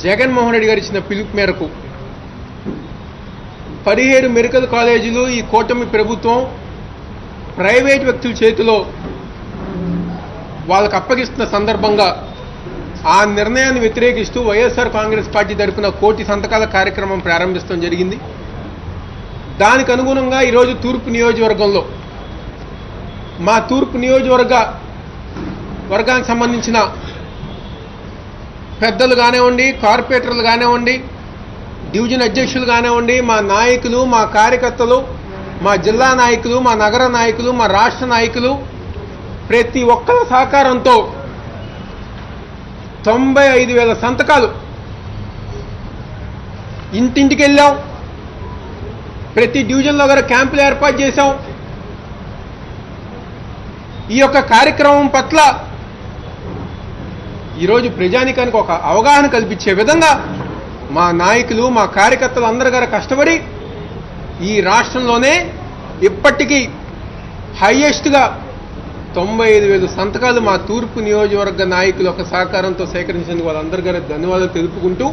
జగన్మోహన్ రెడ్డి గారు ఇచ్చిన పిలుపు మేరకు 17 మెడికల్ కాలేజీలు ఈ కూటమి ప్రభుత్వం ప్రైవేట్ వ్యక్తుల చేతిలో వాళ్ళకు అప్పగిస్తున్న సందర్భంగా ఆ నిర్ణయాన్ని వ్యతిరేకిస్తూ వైఎస్ఆర్ కాంగ్రెస్ పార్టీ తరఫున 1 కోటి సంతకాల కార్యక్రమం ప్రారంభించడం జరిగింది. దానికి అనుగుణంగా ఈరోజు తూర్పు నియోజకవర్గంలో మా తూర్పు వర్గానికి సంబంధించిన పెద్దలు కానివ్వండి, కార్పొరేటర్లు కానివ్వండి, డివిజన్ అధ్యక్షులు కానివ్వండి, మా నాయకులు, మా కార్యకర్తలు, మా జిల్లా నాయకులు, మా నగర నాయకులు, మా రాష్ట్ర నాయకులు ప్రతి ఒక్కరి సహకారంతో 95,000 సంతకాలు ఇంటింటికి వెళ్ళాం. ప్రతి డివిజన్లో గారు క్యాంపులు ఏర్పాటు చేశాం. ఈ యొక్క కార్యక్రమం పట్ల ఈరోజు ప్రజానికానికి ఒక అవగాహన కల్పించే విధంగా మా నాయకులు, మా కార్యకర్తలు అందరూ గారు కష్టపడి ఈ రాష్ట్రంలోనే ఇప్పటికీ హైయెస్ట్గా 95,000 సంతకాలు మా తూర్పు నియోజకవర్గ నాయకుల యొక్క సహకారంతో సేకరించినందుకు వాళ్ళందరి గారు ధన్యవాదాలు తెలుపుకుంటూ